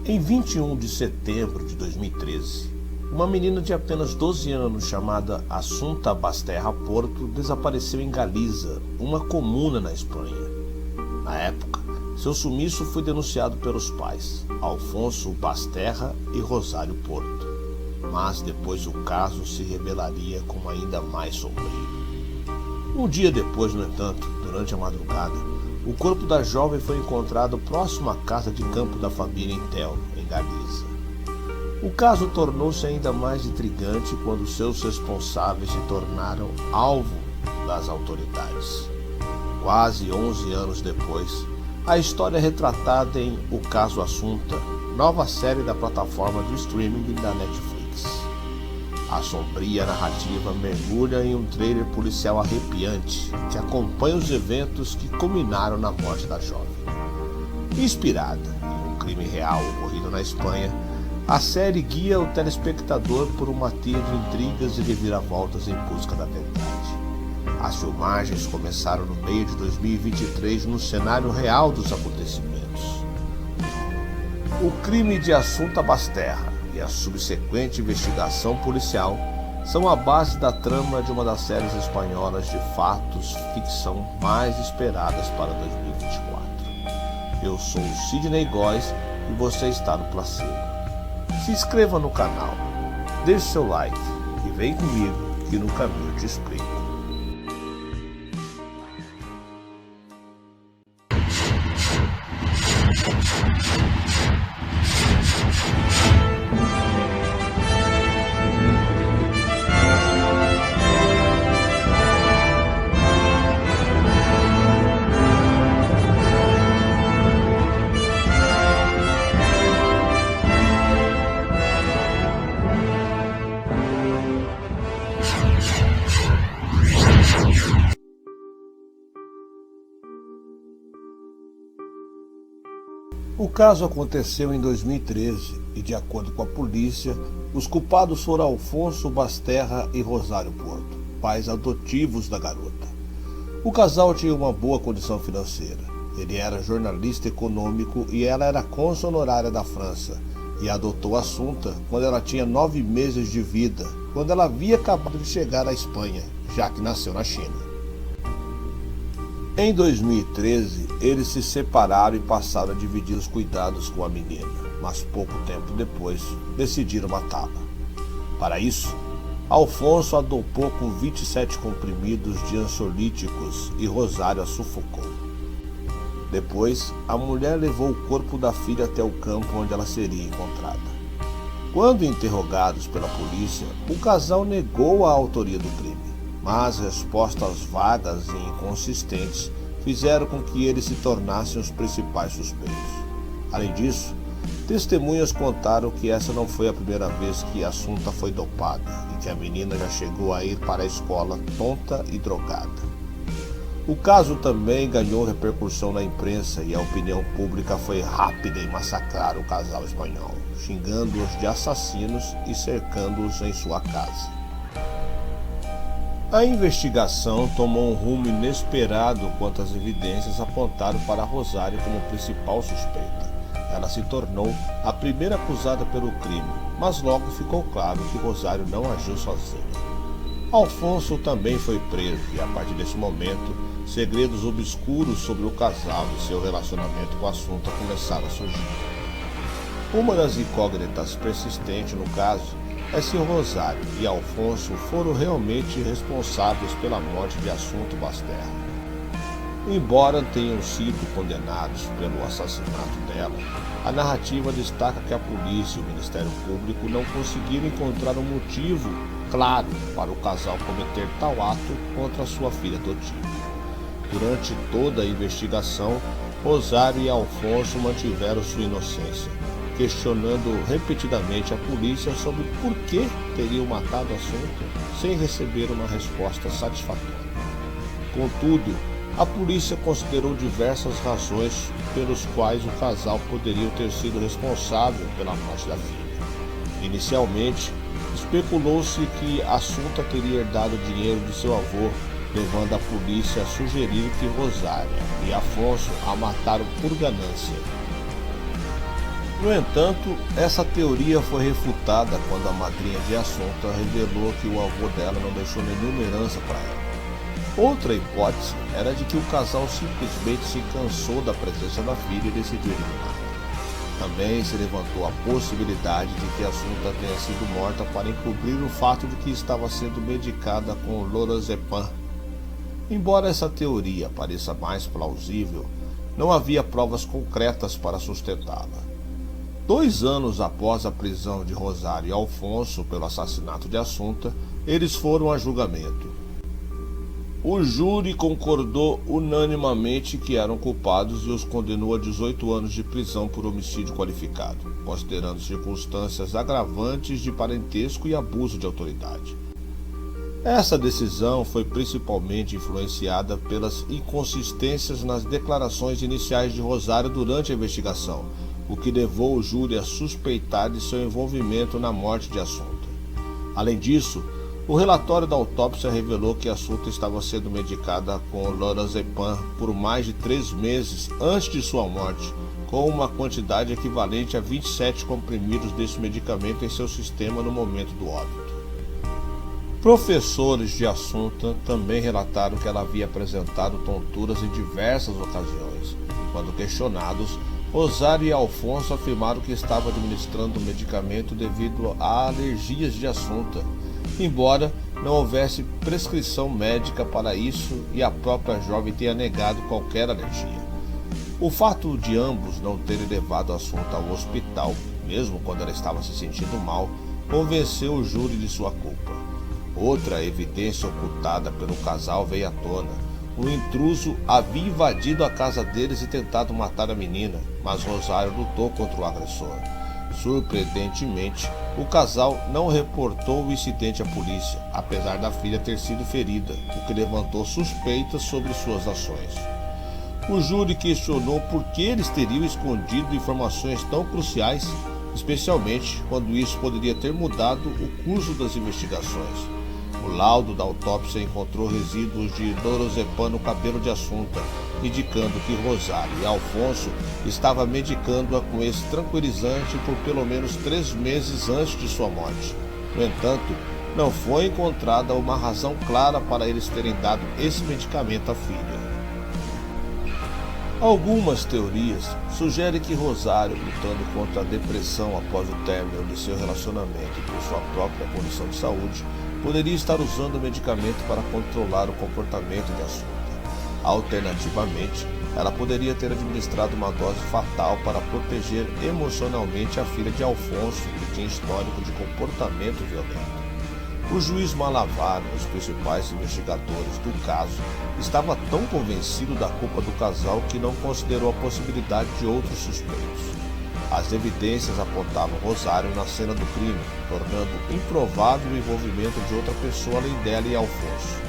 Em 21 de setembro de 2013, uma menina de apenas 12 anos chamada Assunta Basterra Porto desapareceu em Galiza, uma comuna na Espanha. Na época, seu sumiço foi denunciado pelos pais, Alfonso Basterra e Rosário Porto. Mas depois o caso se revelaria como ainda mais sombrio. Um dia depois, no entanto, durante a madrugada, o corpo da jovem foi encontrado próximo à casa de campo da família em Tel, em Galiza. O caso tornou-se ainda mais intrigante quando seus responsáveis se tornaram alvo das autoridades. Quase 11 anos depois, a história é retratada em O Caso Assunta, nova série da plataforma de streaming da Netflix. A sombria narrativa mergulha em um trailer policial arrepiante que acompanha os eventos que culminaram na morte da jovem. Inspirada em um crime real ocorrido na Espanha, a série guia o telespectador por uma teia de intrigas e reviravoltas em busca da verdade. As filmagens começaram no meio de 2023 no cenário real dos acontecimentos. O crime de Assunta Basterra e a subsequente investigação policial são a base da trama de uma das séries espanholas de fatos ficção mais esperadas para 2024. Eu sou o Sidney Góes e você está no Placebo. Se inscreva no canal, deixe seu like e vem comigo que no caminho te explico. O caso aconteceu em 2013 e, de acordo com a polícia, os culpados foram Alfonso Basterra e Rosário Porto, pais adotivos da garota. O casal tinha uma boa condição financeira. Ele era jornalista econômico e ela era cônsul honorária da França e adotou Assunta quando ela tinha 9 meses de vida, quando ela havia acabado de chegar à Espanha, já que nasceu na China. Em 2013, eles se separaram e passaram a dividir os cuidados com a menina, mas pouco tempo depois decidiram matá-la. Para isso, Alfonso a dopou com 27 comprimidos de ansiolíticos e Rosário a sufocou. Depois, a mulher levou o corpo da filha até o campo onde ela seria encontrada. Quando interrogados pela polícia, o casal negou a autoria do crime, mas respostas vagas e inconsistentes fizeram com que eles se tornassem os principais suspeitos. Além disso, testemunhas contaram que essa não foi a primeira vez que Assunta foi dopada e que a menina já chegou a ir para a escola tonta e drogada. O caso também ganhou repercussão na imprensa e a opinião pública foi rápida em massacrar o casal espanhol, xingando-os de assassinos e cercando-os em sua casa. A investigação tomou um rumo inesperado quando as evidências apontaram para Rosário como principal suspeita. Ela se tornou a primeira acusada pelo crime, mas logo ficou claro que Rosário não agiu sozinha. Alfonso também foi preso e, a partir desse momento, segredos obscuros sobre o casal e seu relacionamento com a Assunta começaram a surgir. Uma das incógnitas persistentes no caso é se Rosário e Alfonso foram realmente responsáveis pela morte de Assunta Basterra. Embora tenham sido condenados pelo assassinato dela, a narrativa destaca que a polícia e o Ministério Público não conseguiram encontrar um motivo claro para o casal cometer tal ato contra sua filha adotiva. Durante toda a investigação, Rosário e Alfonso mantiveram sua inocência, questionando repetidamente a polícia sobre por que teriam matado Assunta sem receber uma resposta satisfatória. Contudo, a polícia considerou diversas razões pelos quais o casal poderia ter sido responsável pela morte da filha. Inicialmente, especulou-se que Assunta teria herdado dinheiro de seu avô, levando a polícia a sugerir que Rosária e Afonso a mataram por ganância. No entanto, essa teoria foi refutada quando a madrinha de Assunta revelou que o avô dela não deixou nenhuma herança para ela. Outra hipótese era de que o casal simplesmente se cansou da presença da filha e decidiu eliminá-la. Também se levantou a possibilidade de que Assunta tenha sido morta para encobrir o fato de que estava sendo medicada com lorazepam. Embora essa teoria pareça mais plausível, não havia provas concretas para sustentá-la. 2 anos após a prisão de Rosário e Alfonso pelo assassinato de Assunta, eles foram a julgamento. O júri concordou unanimemente que eram culpados e os condenou a 18 anos de prisão por homicídio qualificado, considerando circunstâncias agravantes de parentesco e abuso de autoridade. Essa decisão foi principalmente influenciada pelas inconsistências nas declarações iniciais de Rosário durante a investigação, o que levou o júri a suspeitar de seu envolvimento na morte de Assunta. Além disso, o relatório da autópsia revelou que Assunta estava sendo medicada com lorazepam por mais de 3 meses antes de sua morte, com uma quantidade equivalente a 27 comprimidos desse medicamento em seu sistema no momento do óbito. Professores de Assunta também relataram que ela havia apresentado tonturas em diversas ocasiões. Quando questionados, Rosário e Alfonso afirmaram que estava administrando o medicamento devido a alergias de Assunta, embora não houvesse prescrição médica para isso e a própria jovem tenha negado qualquer alergia. O fato de ambos não terem levado Assunta ao hospital, mesmo quando ela estava se sentindo mal, convenceu o júri de sua culpa. Outra evidência ocultada pelo casal veio à tona. O intruso havia invadido a casa deles e tentado matar a menina, mas Rosário lutou contra o agressor. Surpreendentemente, o casal não reportou o incidente à polícia, apesar da filha ter sido ferida, o que levantou suspeitas sobre suas ações. O júri questionou por que eles teriam escondido informações tão cruciais, especialmente quando isso poderia ter mudado o curso das investigações. O laudo da autópsia encontrou resíduos de lorazepam no cabelo de Assunta, indicando que Rosário e Alfonso estavam medicando-a com esse tranquilizante por pelo menos 3 meses antes de sua morte. No entanto, não foi encontrada uma razão clara para eles terem dado esse medicamento à filha. Algumas teorias sugerem que Rosário, lutando contra a depressão após o término de seu relacionamento e por sua própria condição de saúde, poderia estar usando o medicamento para controlar o comportamento de Assunta. Alternativamente, ela poderia ter administrado uma dose fatal para proteger emocionalmente a filha de Alfonso, que tinha histórico de comportamento violento. O juiz Malavar, um dos principais investigadores do caso, estava tão convencido da culpa do casal que não considerou a possibilidade de outros suspeitos. As evidências apontavam Rosário na cena do crime, tornando improvável o envolvimento de outra pessoa além dela e Alfonso.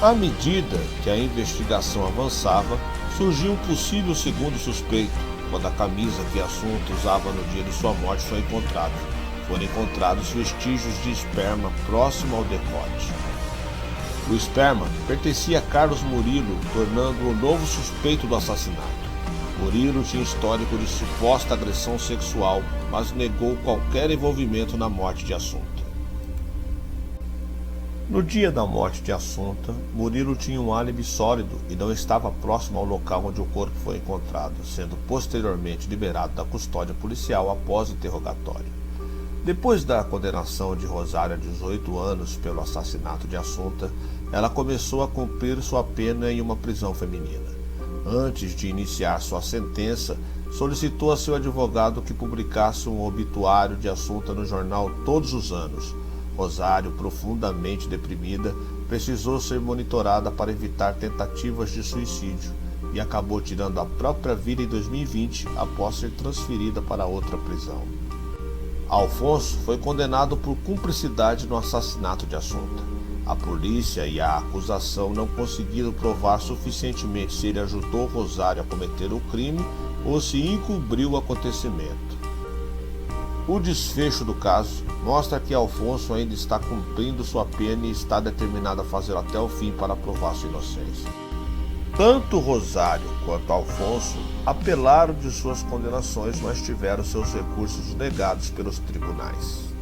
À medida que a investigação avançava, surgiu um possível segundo suspeito, quando a camisa que Assunta usava no dia de sua morte foi encontrada. Foram encontrados vestígios de esperma próximo ao decote. O esperma pertencia a Carlos Murilo, tornando-o o novo suspeito do assassinato. Murilo tinha histórico de suposta agressão sexual, mas negou qualquer envolvimento na morte de Assunta. No dia da morte de Assunta, Murilo tinha um álibi sólido e não estava próximo ao local onde o corpo foi encontrado, sendo posteriormente liberado da custódia policial após o interrogatório. Depois da condenação de Rosário a 18 anos pelo assassinato de Assunta, ela começou a cumprir sua pena em uma prisão feminina. Antes de iniciar sua sentença, solicitou a seu advogado que publicasse um obituário de Assunta no jornal todos os anos. Rosário, profundamente deprimida, precisou ser monitorada para evitar tentativas de suicídio e acabou tirando a própria vida em 2020 após ser transferida para outra prisão. Alfonso foi condenado por cumplicidade no assassinato de Assunta. A polícia e a acusação não conseguiram provar suficientemente se ele ajudou Rosário a cometer o crime ou se encobriu o acontecimento. O desfecho do caso mostra que Alfonso ainda está cumprindo sua pena e está determinado a fazê-lo até o fim para provar sua inocência. Tanto Rosário quanto Alfonso apelaram de suas condenações, mas tiveram seus recursos negados pelos tribunais.